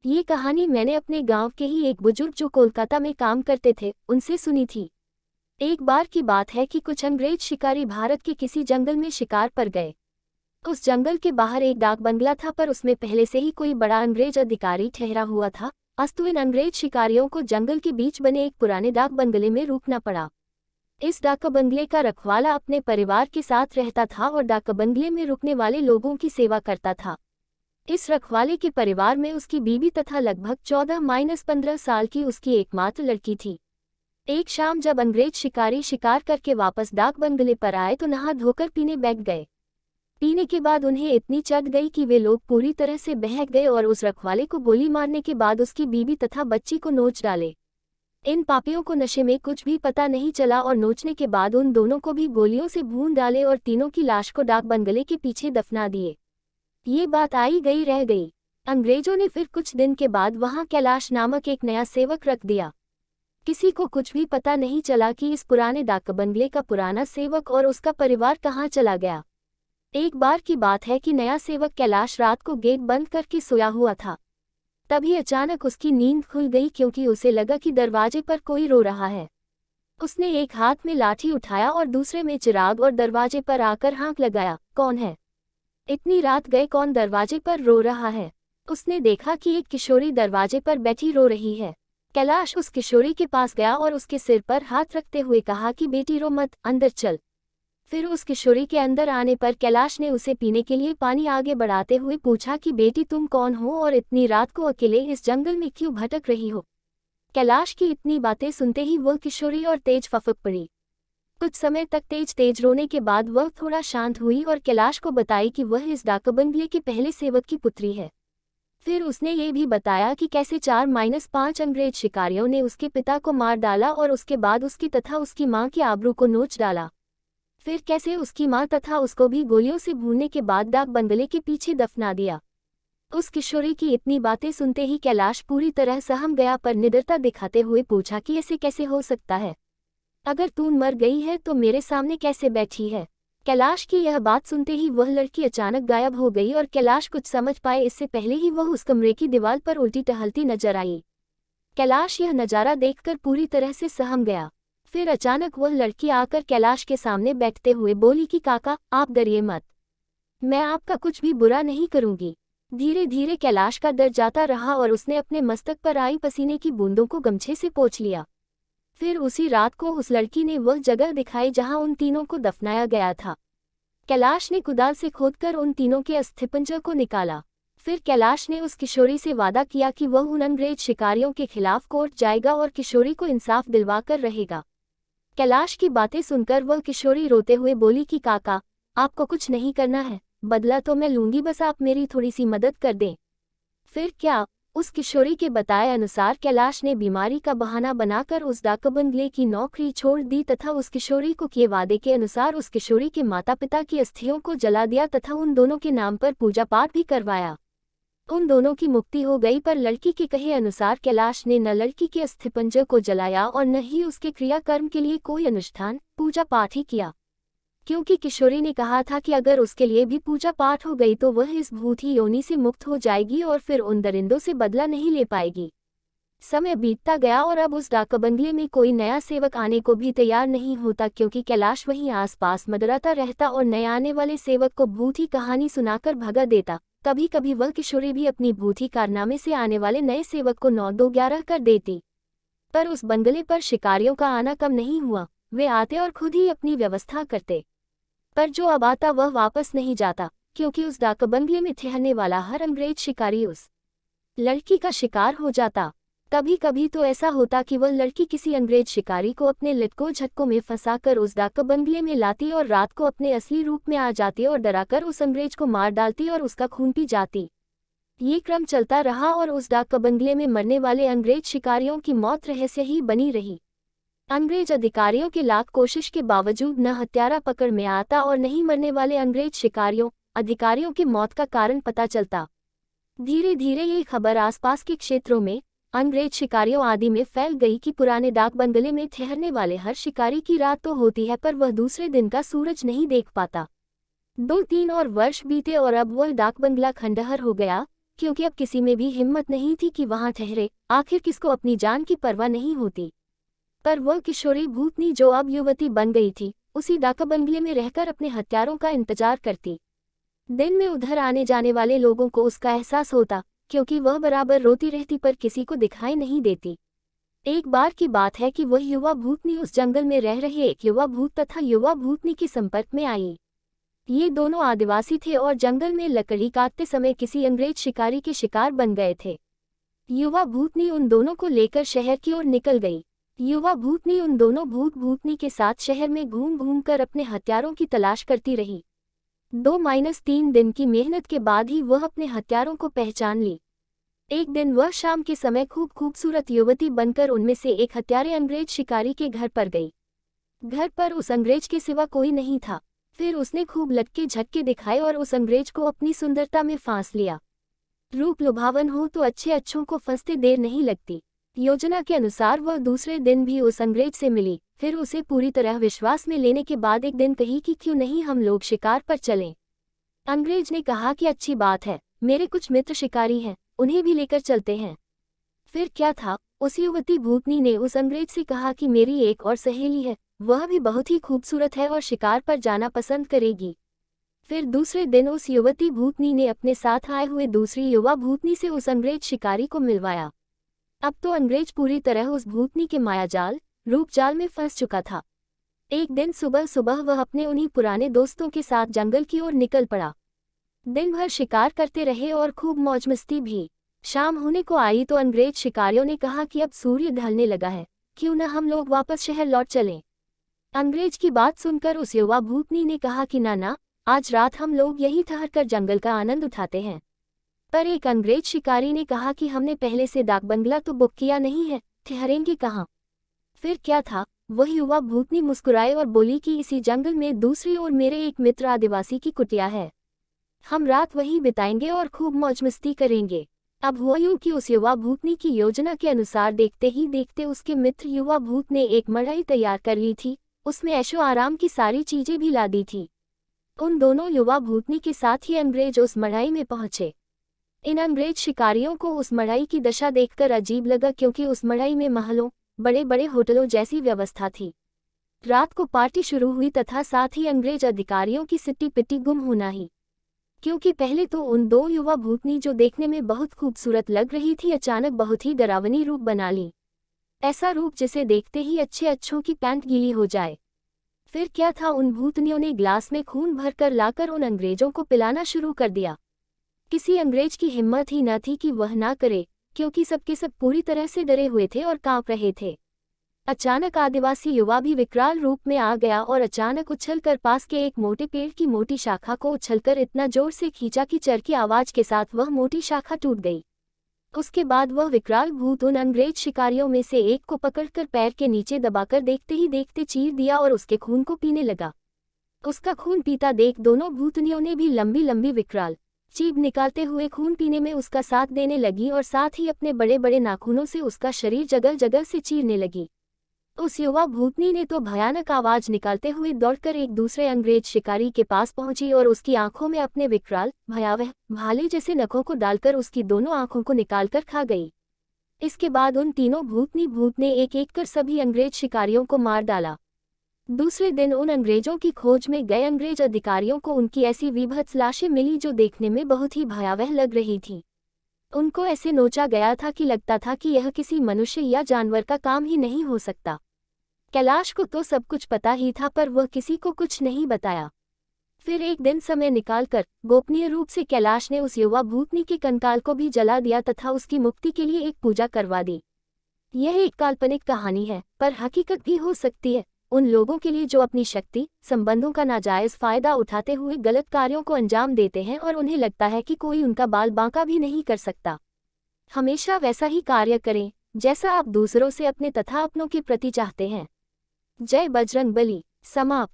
ये कहानी मैंने अपने गांव के ही एक बुजुर्ग जो कोलकाता में काम करते थे उनसे सुनी थी। एक बार की बात है कि कुछ अंग्रेज शिकारी भारत के किसी जंगल में शिकार पर गए। उस जंगल के बाहर एक डाक बंगला था, पर उसमें पहले से ही कोई बड़ा अंग्रेज अधिकारी ठहरा हुआ था। अस्तु इन अंग्रेज शिकारियों को जंगल के बीच बने एक पुराने डाक बंगले में रुकना पड़ा। इस डाक बंगले का रखवाला अपने परिवार के साथ रहता था और डाक बंगले में रुकने वाले लोगों की सेवा करता था। इस रखवाले के परिवार में उसकी बीवी तथा लगभग 14-15 साल की उसकी एकमात्र लड़की थी। एक शाम जब अंग्रेज शिकारी शिकार करके वापस डाक बंगले पर आए तो नहा धोकर पीने बैठ गए। पीने के बाद उन्हें इतनी चढ़ गई कि वे लोग पूरी तरह से बहक गए और उस रखवाले को गोली मारने के बाद उसकी बीवी तथा बच्ची को नोच डाले। इन पापियों को नशे में कुछ भी पता नहीं चला और नोचने के बाद उन दोनों को भी गोलियों से भून डाले और तीनों की लाश को डाक बंगले के पीछे दफना दिए। ये बात आई गई रह गई। अंग्रेजों ने फिर कुछ दिन के बाद वहां कैलाश नामक एक नया सेवक रख दिया। किसी को कुछ भी पता नहीं चला कि इस पुराने डाक बंगले का पुराना सेवक और उसका परिवार कहाँ चला गया। एक बार की बात है कि नया सेवक कैलाश रात को गेट बंद करके सोया हुआ था। तभी अचानक उसकी नींद खुल गई क्योंकि उसे लगा कि दरवाजे पर कोई रो रहा है। उसने एक हाथ में लाठी उठाया और दूसरे में चिराग और दरवाजे पर आकर हाँक लगाया, कौन है? इतनी रात गए कौन दरवाजे पर रो रहा है? उसने देखा कि एक किशोरी दरवाजे पर बैठी रो रही है। कैलाश उस किशोरी के पास गया और उसके सिर पर हाथ रखते हुए कहा कि बेटी रो मत, अंदर चल। फिर उस किशोरी के अंदर आने पर कैलाश ने उसे पीने के लिए पानी आगे बढ़ाते हुए पूछा कि बेटी तुम कौन हो और इतनी रात को अकेले इस जंगल में क्यों भटक रही हो? कैलाश की इतनी बातें सुनते ही वह किशोरी और तेज फफक पड़ी। कुछ समय तक तेज रोने के बाद वह थोड़ा शांत हुई और कैलाश को बताई कि वह इस डाक बंगले के पहले सेवक की पुत्री है। फिर उसने ये भी बताया कि कैसे 4-5 अंग्रेज शिकारियों ने उसके पिता को मार डाला और उसके बाद उसकी तथा उसकी मां की आबरू को नोच डाला। फिर कैसे उसकी मां तथा उसको भी गोलियों से भूनने के बाद डाक बंगले के पीछे दफना दिया। उस किशोरी की इतनी बातें सुनते ही कैलाश पूरी तरह सहम गया, पर निडरता दिखाते हुए पूछा कि ऐसे कैसे हो सकता है? अगर तू मर गई है तो मेरे सामने कैसे बैठी है? कैलाश की यह बात सुनते ही वह लड़की अचानक गायब हो गई और कैलाश कुछ समझ पाए इससे पहले ही वह उस कमरे की दीवार पर उल्टी टहलती नजर आई। कैलाश यह नज़ारा देखकर पूरी तरह से सहम गया। फिर अचानक वह लड़की आकर कैलाश के सामने बैठते हुए बोली कि काका, आप डरिए मत, मैं आपका कुछ भी बुरा नहीं करूंगी। धीरे धीरे कैलाश का डर जाता रहा और उसने अपने मस्तक पर आई पसीने की बूंदों को गमछे से पोंछ लिया। फिर उसी रात को उस लड़की ने वह जगह दिखाई जहां उन तीनों को दफनाया गया था। कैलाश ने कुदाल से खोदकर उन तीनों के अस्थिपंजर को निकाला। फिर कैलाश ने उस किशोरी से वादा किया कि वह उन अंग्रेज शिकारियों के खिलाफ कोर्ट जाएगा और किशोरी को इंसाफ दिलवाकर रहेगा। कैलाश की बातें सुनकर वह किशोरी रोते हुए बोली कि काका, आपको कुछ नहीं करना है, बदला तो मैं लूंगी, बस आप मेरी थोड़ी सी मदद कर दें। फिर क्या? उस किशोरी के बताए अनुसार कैलाश ने बीमारी का बहाना बनाकर उस डाक बंगले की नौकरी छोड़ दी तथा उस किशोरी को किए वादे के अनुसार उस किशोरी के माता पिता की अस्थियों को जला दिया तथा उन दोनों के नाम पर पूजा पाठ भी करवाया। उन दोनों की मुक्ति हो गई, पर लड़की के कहे अनुसार कैलाश ने न लड़की के अस्थिपंजर को जलाया और न ही उसके क्रियाकर्म के लिए कोई अनुष्ठान पूजा पाठ ही किया, क्योंकि किशोरी ने कहा था कि अगर उसके लिए भी पूजा पाठ हो गई तो वह इस भूत योनि से मुक्त हो जाएगी और फिर उन दरिंदों से बदला नहीं ले पाएगी। समय बीतता गया और अब उस डाक बंगले में कोई नया सेवक आने को भी तैयार नहीं होता, क्योंकि कैलाश वहीं आसपास मंडराता रहता और नए आने वाले सेवक को भूत ही कहानी सुनाकर भगा देता। कभी कभी वह किशोरी भी अपनी भूत ही कारनामे से आने वाले नए सेवक को 9-2-11 कर देती। पर उस बंगले पर शिकारियों का आना कम नहीं हुआ। वे आते और खुद ही अपनी व्यवस्था करते, पर जो अब आता वह वापस नहीं जाता, क्योंकि उस डाक बंगले में ठहरने वाला हर अंग्रेज शिकारी उस लड़की का शिकार हो जाता। कभी कभी तो ऐसा होता कि वह लड़की किसी अंग्रेज शिकारी को अपने लटकों झटकों में फंसाकर उस डाक बंगले में लाती और रात को अपने असली रूप में आ जाती और डराकर उस अंग्रेज को मार डालती और उसका खून पी जाती। ये क्रम चलता रहा और उस डाक बंगले में मरने वाले अंग्रेज शिकारियों की मौत रहस्य ही बनी रही। अंग्रेज अधिकारियों के लाख कोशिश के बावजूद न हत्यारा पकड़ में आता और नहीं मरने वाले अंग्रेज शिकारियों अधिकारियों की मौत का कारण पता चलता। धीरे धीरे ये खबर आसपास के क्षेत्रों में अंग्रेज शिकारियों आदि में फैल गई कि पुराने डाक बंगले में ठहरने वाले हर शिकारी की रात तो होती है, पर वह दूसरे दिन का सूरज नहीं देख पाता। 2-3 और वर्ष बीते और अब वह डाक बंगला खंडहर हो गया, क्योंकि अब किसी में भी हिम्मत नहीं थी कि वहां ठहरे, आखिर किसको अपनी जान की परवाह नहीं होती। पर वह किशोरी भूतनी जो अब युवती बन गई थी, उसी डाका बंगले में रहकर अपने हत्यारों का इंतजार करती। दिन में उधर आने जाने वाले लोगों को उसका एहसास होता, क्योंकि वह बराबर रोती रहती पर किसी को दिखाई नहीं देती। एक बार की बात है कि वह युवा भूतनी उस जंगल में रह रहे एक युवा भूत तथा युवा भूतनी के संपर्क में आई। ये दोनों आदिवासी थे और जंगल में लकड़ी काटते समय किसी अंग्रेज शिकारी के शिकार बन गए थे। युवा भूतनी उन दोनों को लेकर शहर की ओर निकल गई। युवा भूतनी उन दोनों भूत भूतनी के साथ शहर में घूम घूम कर अपने हत्यारों की तलाश करती रही। 2-3 दिन की मेहनत के बाद ही वह अपने हत्यारों को पहचान ली। एक दिन वह शाम के समय खूबसूरत युवती बनकर उनमें से एक हत्यारे अंग्रेज शिकारी के घर पर गई। घर पर उस अंग्रेज के सिवा कोई नहीं था। फिर उसने खूब लटके झटके दिखाए और उस अंग्रेज को अपनी सुंदरता में फांस लिया। रूप लुभावन हो तो अच्छों को फंसते देर नहीं लगती। योजना के अनुसार वह दूसरे दिन भी उस अंग्रेज से मिली। फिर उसे पूरी तरह विश्वास में लेने के बाद एक दिन कही कि क्यों नहीं हम लोग शिकार पर चलें। अंग्रेज ने कहा कि अच्छी बात है, मेरे कुछ मित्र शिकारी हैं, उन्हें भी लेकर चलते हैं। फिर क्या था, उस युवती भूतनी ने उस अंग्रेज से कहा कि मेरी एक और सहेली है, वह भी बहुत ही खूबसूरत है और शिकार पर जाना पसंद करेगी। फिर दूसरे दिन उस युवती भूतनी ने अपने साथ आए हुए दूसरी युवा भूतनी से उस अंग्रेज शिकारी को मिलवाया। अब तो अंग्रेज पूरी तरह उस भूतनी के मायाजाल, रूपजाल में फंस चुका था। एक दिन सुबह सुबह वह अपने उन्हीं पुराने दोस्तों के साथ जंगल की ओर निकल पड़ा। दिन भर शिकार करते रहे और खूब मौज मस्ती भी। शाम होने को आई तो अंग्रेज शिकारियों ने कहा कि अब सूर्य ढलने लगा है, क्यों न हम लोग वापस शहर लौट चलें। अंग्रेज की बात सुनकर उस युवा भूतनी ने कहा कि ना, आज रात हम लोग यहीं ठहरकर जंगल का आनंद उठाते हैं। पर एक अंग्रेज शिकारी ने कहा कि हमने पहले से डाक बंगला तो बुक किया नहीं है, ठहरेंगे कहाँ। फिर क्या था, वह युवा भूतनी मुस्कुराए और बोली कि इसी जंगल में दूसरी ओर मेरे एक मित्र आदिवासी की कुटिया है, हम रात वहीं बिताएंगे और खूब मौज मस्ती करेंगे। अब हुआ यूं कि उस युवा भूतनी की योजना के अनुसार देखते ही देखते उसके मित्र युवा भूत ने एक मड़ई तैयार कर ली थी। उसमें ऐशो आराम की सारी चीजें भी ला दी थी। उन दोनों युवा भूतनी के साथ ही अंग्रेज उस मड़ई में पहुंचे। इन अंग्रेज शिकारियों को उस मड़ई की दशा देखकर अजीब लगा, क्योंकि उस मड़ई में महलों, बड़े बड़े होटलों जैसी व्यवस्था थी। रात को पार्टी शुरू हुई तथा साथ ही अंग्रेज अधिकारियों की सिट्टी पिट्टी गुम होना ही। क्योंकि पहले तो उन दो युवा भूतनी जो देखने में बहुत खूबसूरत लग रही थी, अचानक बहुत ही डरावनी रूप बना ली। ऐसा रूप जिसे देखते ही अच्छों की पैंट गीली हो जाए। फिर क्या था, उन भूतनियों ने ग्लास में खून भरकर लाकर उन अंग्रेजों को पिलाना शुरू कर दिया। किसी अंग्रेज की हिम्मत ही न थी कि वह ना करे, क्योंकि सबके सब पूरी तरह से डरे हुए थे और कांप रहे थे। अचानक आदिवासी युवा भी विकराल रूप में आ गया और अचानक उछलकर पास के एक मोटे पेड़ की मोटी शाखा को उछलकर इतना जोर से खींचा कि चरखी आवाज के साथ वह मोटी शाखा टूट गई। उसके बाद वह विकराल भूत उन अंग्रेज शिकारियों में से एक को पकड़कर पैर के नीचे दबाकर देखते ही देखते चीर दिया और उसके खून को पीने लगा। उसका खून पीता देख दोनों भूतनियों ने भी लंबी लंबी विकराल चीख निकालते हुए खून पीने में उसका साथ देने लगी और साथ ही अपने बड़े बड़े नाखूनों से उसका शरीर जगह जगह से चीरने लगी। उस युवा भूतनी ने तो भयानक आवाज निकालते हुए दौड़कर एक दूसरे अंग्रेज शिकारी के पास पहुंची और उसकी आंखों में अपने विकराल भयावह भाले जैसे नखों को डालकर उसकी दोनों आंखों को निकालकर खा गई। इसके बाद उन तीनों भूत ने एक एक कर सभी अंग्रेज शिकारियों को मार डाला। दूसरे दिन उन अंग्रेजों की खोज में गए अंग्रेज अधिकारियों को उनकी ऐसी विभत्स लाशें मिली जो देखने में बहुत ही भयावह लग रही थी। उनको ऐसे नोचा गया था कि लगता था कि यह किसी मनुष्य या जानवर का काम ही नहीं हो सकता। कैलाश को तो सब कुछ पता ही था, पर वह किसी को कुछ नहीं बताया। फिर एक दिन समय निकालकर गोपनीय रूप से कैलाश ने उस युवा भूतनी के कंकाल को भी जला दिया तथा उसकी मुक्ति के लिए एक पूजा करवा दी। यह एक काल्पनिक कहानी है, पर हकीकत भी हो सकती है उन लोगों के लिए जो अपनी शक्ति संबंधों का नाजायज फायदा उठाते हुए गलत कार्यों को अंजाम देते हैं और उन्हें लगता है कि कोई उनका बाल बांका भी नहीं कर सकता। हमेशा वैसा ही कार्य करें जैसा आप दूसरों से अपने तथा अपनों के प्रति चाहते हैं। जय बजरंग बली। समाप्त।